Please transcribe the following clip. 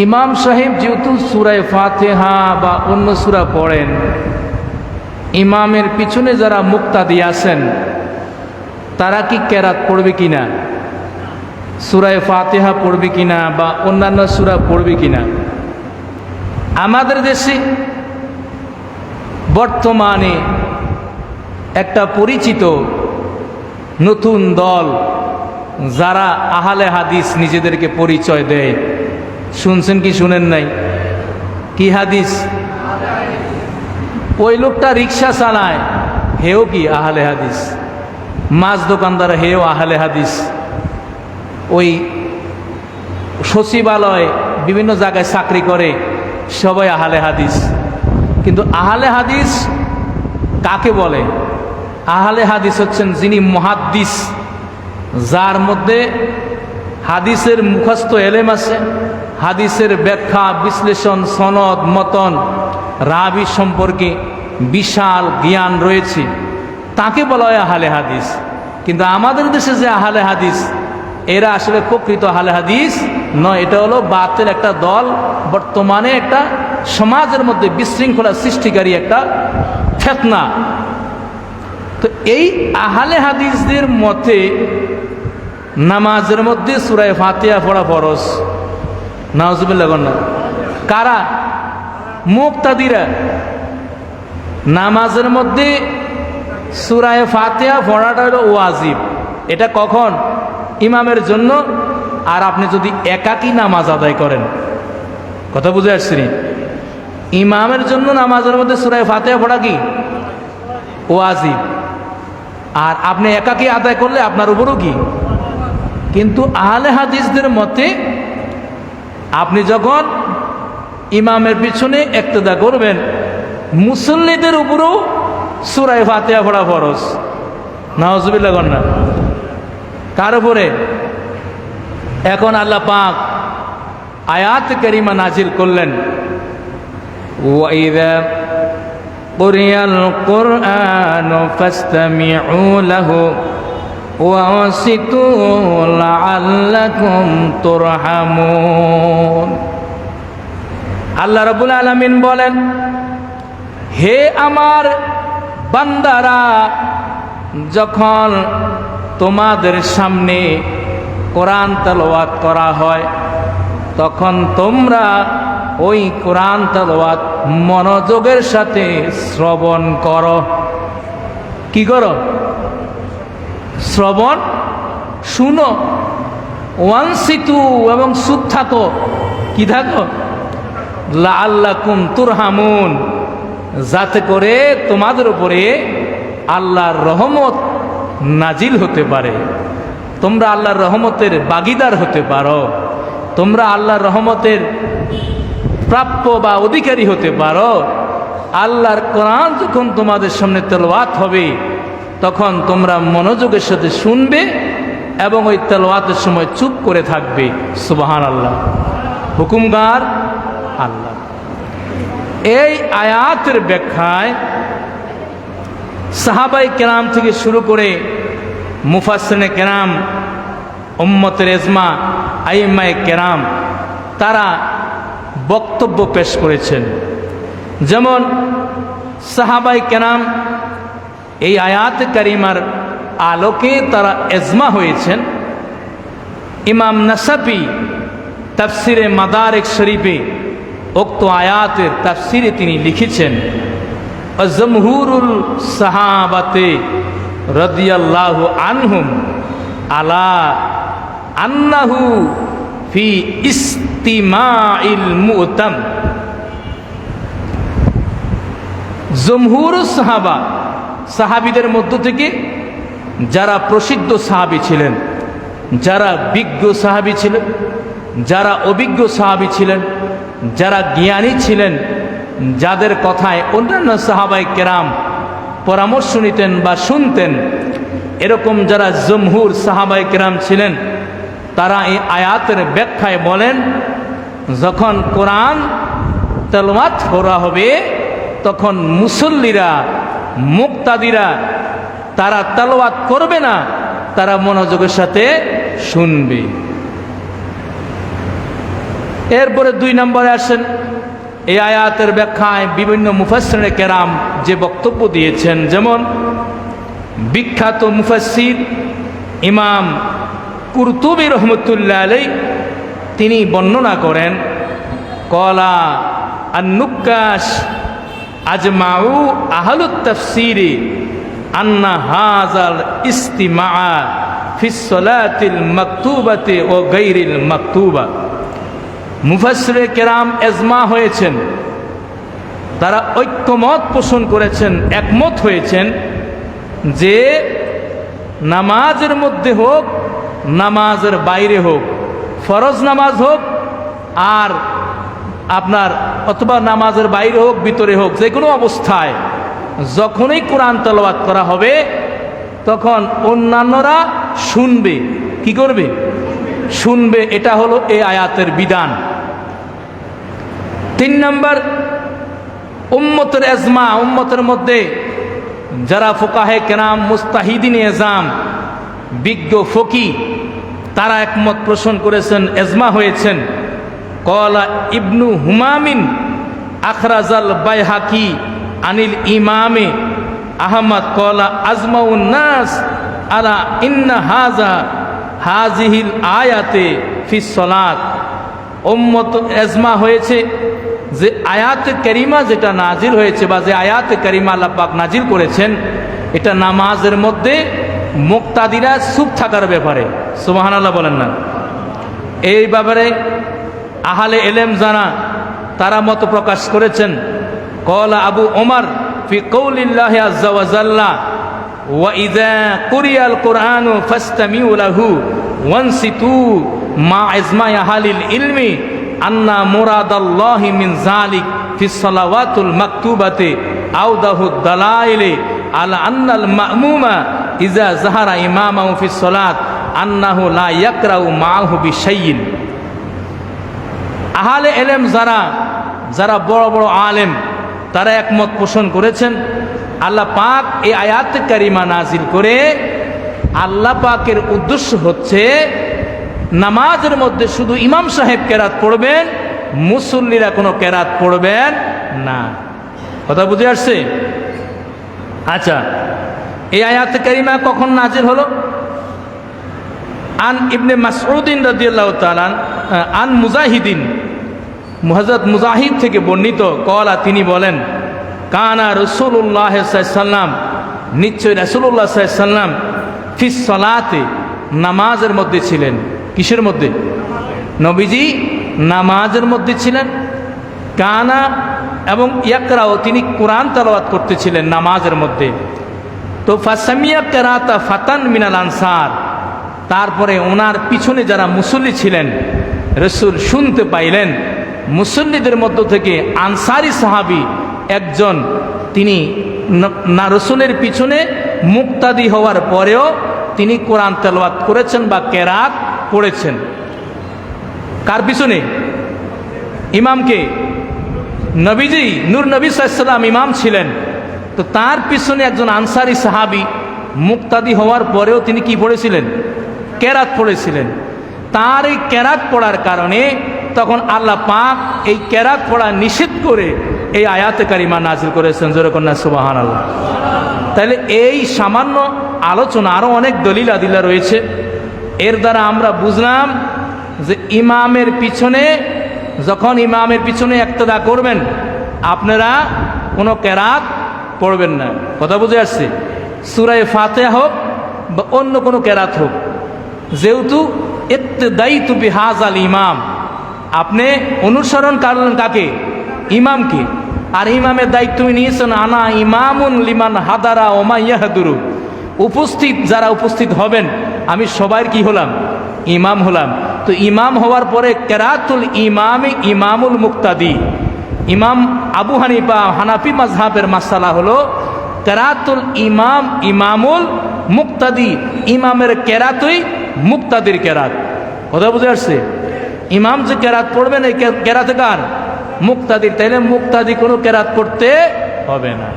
ইমাম সাহেব যেহেতু সূরা ফাতিহা বা অন্য সূরা পড়েন, ইমামের পিছনে যারা মুক্তাদি আছেন তারা কি কেরাত পড়বে কিনা, সূরা ফাতিহা পড়বে কিনা বা অন্যান্য সূরা পড়বে কিনা? আমাদের দেশে বর্তমানে একটা পরিচিত নতুন দল যারা আহলে হাদিস নিজেদেরকে পরিচয় দেয়, শুনছেন কি শুনেন নাই? কি হাদিস? ওই লোকটা রিক্সা চালায়, হেও কি আহলে হাদিস। মাছ দোকানদার, হেও আহলে হাদিস। ওই সচিবালয় বিভিন্ন জায়গায় চাকরি করে, সবাই আহলে হাদিস। কিন্তু আহলে হাদিস কাকে বলে? আহলে হাদিস হচ্ছেন যিনি মুহাদ্দিস, যার মধ্যে হাদিসের মুখস্থ এলেম আছে, হাদিসের ব্যাখ্যা বিশ্লেষণ সনদ মতন রাবি সম্পর্কে বিশাল জ্ঞান রয়েছে, তাকে বলা হয় আহলে হাদিস। কিন্তু আমাদের দেশে যে আহলে হাদিস, এরা আসলে প্রকৃত আহলে হাদিস নয়। এটা হলো বাতের একটা দল, বর্তমানে একটা সমাজের মধ্যে বিশৃঙ্খলা সৃষ্টিকারী একটা ফিতনা। তো এই আহলে হাদিসদের মতে নামাজের মধ্যে সূরা ফাতিহা পড়া ফরজ। নাউজুবিল্লাহ। কারা? মুক্তাদিরা। নামাজের মধ্যে সূরা ফাতিহা পড়াটা হলো ওয়াজিব। এটা কখন? ইমামের জন্য। আর আপনি যদি একাকী নামাজ আদায় করেন, কথা বুঝে আসছি? ইমামের জন্য নামাজের মধ্যে সূরা ফাতিহা পড়া কি ওয়াজিব, আর আপনি একাকী আদায় করলে আপনার উপরও কি। কিন্তু আহলে হাদিসদের মতে আপনি যখন ইমামের পিছনে ইক্তেদা করবেন, মুসল্লিদের উপরও সূরা ফাতিহা পড়া ফরজ। নাউজুবিল্লাহ। না কার উপরে? এখন আল্লাহ পাক আয়াত কারিমা নাজিল করলেন, ওয়াইযা কুরিয়াল কুরআনু ফাসতামিউ লাহু ওয়ানসিতু লাআল্লাকুম তুরহামুন। আল্লাহ রাব্বুল আলামিন বলেন, হে আমার বান্দারা, যখন তোমাদের সামনে কোরআন তেলাওয়াত করা হয়, তখন তোমরা ওই কোরআন তেলাওয়াত মনোযোগের সাথে শ্রবণ করো। কি করো? শ্রবণ, শুনো। ওয়ানসিতু, এবং চুপ থাকো। কি থাকো? লাআল্লাকুম তুরহামুন, যাতে করে তোমাদের উপরে আল্লাহর রহমত নাজিল হতে পারে, তোমরা আল্লাহর রহমতের ভাগীদার হতে পারো, তোমরা আল্লাহর রহমতের প্রাপ্য বা অধিকারী হতে পারো। আল্লাহর কোরআন যখন তোমাদের সামনে তেলাওয়াত হবে, তখন তোমরা মনোযোগের সাথে শুনবে এবং ওই তেলাওয়াতের সময় চুপ করে থাকবে। সুবহানাল্লাহ। হুকুমগার আল্লাহ। এই আয়াতের ব্যাখ্যায় সাহাবায়ে কেরাম থেকে শুরু করে মুফাসসিরিনে কেরাম, উম্মতের ইজমা, আইম্মায়ে কেরাম, তারা বক্তব্য পেশ করেছেন। যেমন সাহাবায়ে কেরাম এই আয়াত কারিমার আলোকে তারা ইজমা হয়েছেন। ইমাম নাসাফি তাফসিরে মাদারিক শরীফে উক্ত আয়াতের তাফসিরে তিনি লিখেছেন, জমহুরুল সাহাবাতে রাদিয়াল্লাহু আনহুম আলা আন্নাহু ফি ইস্তিমাইল মুতাম। জমহুরুস সাহাবা, সাহাবীদের মধ্য থেকে যারা প্রসিদ্ধ সাহাবী ছিলেন, যারা বিজ্ঞ সাহাবী ছিলেন, যারা অভিজ্ঞ সাহাবী ছিলেন, যারা জ্ঞানী ছিলেন, যাদের কথায় অন্যান্য সাহাবায়ে কেরাম পরামর্শ নিতেন বা শুনতেন, এরকম যারা জমহুর সাহাবায়ে কেরাম ছিলেন, তারা এই আয়াতের ব্যাখ্যায় বলেন, যখন কোরআন তেলাওয়াত করা হবে, তখন মুসল্লিরা, মুক্তাদিরা তারা তেলাওয়াত করবে না, তারা মনোযোগের সাথে শুনবে। এরপরে 2 নম্বরে আসেন, এই আয়াতের ব্যাখ্যায় বিভিন্ন মুফাসসিরে কেরাম যে বক্তব্য দিয়েছেন, যেমন বিখ্যাত মুফাসসির ইমাম কুরতুবী রহমতুল্লাহ আলাইহি তিনি বর্ণনা করেন, কলা আন-নুক্কাশ আজমাউ আহলুত তাফসীরি আন্না হাযাল ইস্তিমা ফিস সালাতিল মাকতুবাতি ওয়া গায়রিল মাকতুবা। মুফাসসিরে কেরাম এজমা হয়েছেন, তারা ঐক্যমত পোষণ করেছেন, একমত হয়েছেন যে নামাজের মধ্যে হোক, নামাজের বাইরে হোক, ফরজ নামাজ হোক আর আপনার অথবা নামাজের বাইরে হোক ভিতরে হোক, যে কোনো অবস্থায় যখনই কোরআন তেলাওয়াত করা হবে তখন অন্যান্যরা শুনবে। কি করবে? শুনবে। এটা হলো এই আয়াতের বিধান। 3 নম্বর, উম্মতের এজমা, উম্মতের মধ্যে যারা ফুকাহে কেরাম, মুস্তাহিদিন এজাম, বিজ্ঞ ফকি, তারা একমত পোষণ করেছেন, এজমা হয়েছেন। কলা ইবনু হুমামিন আখরাজাল বাইহাকি আনিল ইমামে আহমদ কলা আজমাউন নাস আলা ইন্না হাজিহিল আয়াতে ফিস সালাত। উম্মত এজমা হয়েছে যে আয়াতে কারিমা যেটা নাজিল হয়েছে বা যে আয়াতে কারিমা আল্লাহ পাক নাজিল করেছেন, এটা নামাজের মধ্যে মুক্তাদিরা চুপ থাকার ব্যাপারে। সুবহানাল্লাহ বলেন না। এই ব্যাপারে আহলে ইলম জানা তারা মত প্রকাশ করেছেন। কলা আবু ওমর ফি কৌলিল্লাহি আযজা ওয়া জাল্লা ওয়া ইযা কুরিয়াল কুরআনু ফাসতামিউ লাহু ওয়ানসিতু মা ইজমা আহলিল ইলমি আন্না মুরাদাল্লাহি মিন যালিক ফিস সালাওয়াতুল মাকতুবাতি আওদাহুদ দালাইলি আলা আন্নাল মা'মুমা ইযা যাহারা ইমামাহু ফিস সালাত আন্নাহু লা ইয়াকরাউ মাআহু বিশাইইন। আহলে ইলম যারা বড় বড় আলেম, তারা একমত পোষণ করেছেন আল্লাহ পাক এই আয়াত কারিমা নাজিল করে আল্লাহ পাকের উদ্দেশ্য হচ্ছে নামাজের মধ্যে শুধু ইমাম সাহেব কেরাত পড়বেন, মুসল্লিরা কোনো কেরাত পড়বেন না। কথা বুঝে আসছে? আচ্ছা, এই আয়াত কারিমা কখন নাজিল হলো? আন ইবনে মাসউদিন রাদিয়াল্লাহু তাআলা আন মুজাহিদিন, হযরত মুজাহিদ থেকে বর্ণিত, কলা তিনি বলেন, কানা রাসূলুল্লাহ সাল্লাল্লাহু আলাইহি ওয়াসাল্লাম, নিশ্চয় রাসূলুল্লাহ সাল্লাল্লাহু আলাইহি ওয়াসাল্লাম ফিস সালাতে, নামাজের মধ্যে ছিলেন। কিসের মধ্যে? নবীজি নামাজের মধ্যে ছিলেন। কানা এবং ইয়াকরাও, তিনি কোরআন তেলাওয়াত করতেছিলেন নামাজের মধ্যে। তো ফাসামিয়া কিরাতা ফাতান মিনাল আনসার, তারপরে ওনার পিছনে যারা মুসল্লি ছিলেন রাসূল শুনতে পাইলেন, মুসল্লিদের মধ্য থেকে আনসারি সাহাবী একজন, তিনি না রাসূলের পিছনে মুক্তাদি হওয়ার পরেও তিনি কোরআন তেলাওয়াত করেছেন বা কেরাত পড়েছেন। কার পিছনে? ইমামকে। নবীজি নূর নবী সাল্লাল্লাহু আলাইহি ওয়াসাল্লাম ইমাম ছিলেন, তো তার পিছনে একজন আনসারি সাহাবী মুক্তাদি হওয়ার পরেও তিনি কি পড়েছিলেন? কেরাত পড়েছিলেন। তার এই কেরাত পড়ার কারণে তখন আল্লাহ পাক এই কেরাত পড়া নিষেধ করে এই আয়াতে কারিমা নাজিল করেছেন। জোরে কন্যা সুবহানাল্লাহ। তাহলে এই সামান্য আলোচনা, আরও অনেক দলিল আদিল্লা রয়েছে, এর দ্বারা আমরা বুঝলাম যে ইমামের পিছনে, যখন ইমামের পিছনে ইক্তেদা করবেন আপনারা কোনো কেরাত পড়বেন না। কথা বুঝে আসছে? সূরা ফাতিহা হোক বা অন্য কোনো কেরাত হোক, যেহেতু ইক্তেদাইতু বিহাযাল ইমাম, আপনি অনুসরণ করলেন কাকে? ইমামকে। আর ইমামের দায়িত্ব নিয়েছেন আনা ইমামুন লিমান হাদারা ওমা ইয়াহদুরু, উপস্থিত যারা উপস্থিত হবেন আমি সবার কি হলাম? ইমাম হলাম। তো ইমাম হওয়ার পরে কেরাতুল ইমামে ইমামুল মুক্তাদি। ইমাম আবু হানিফা হানাফি মাযহাবের মাসালা হলো কেরাতুল ইমাম ইমামুল মুক্তাদি, ইমামের কেরাতই মুক্তাদির কেরাত। কথা বুঝে আসছে? ইমাম যে কেরাত পড়বেন এই কেরাতে কার? মুক্তাদির। তাইলে মুক্তাদি কোনো কেরাত পড়তে হবে না।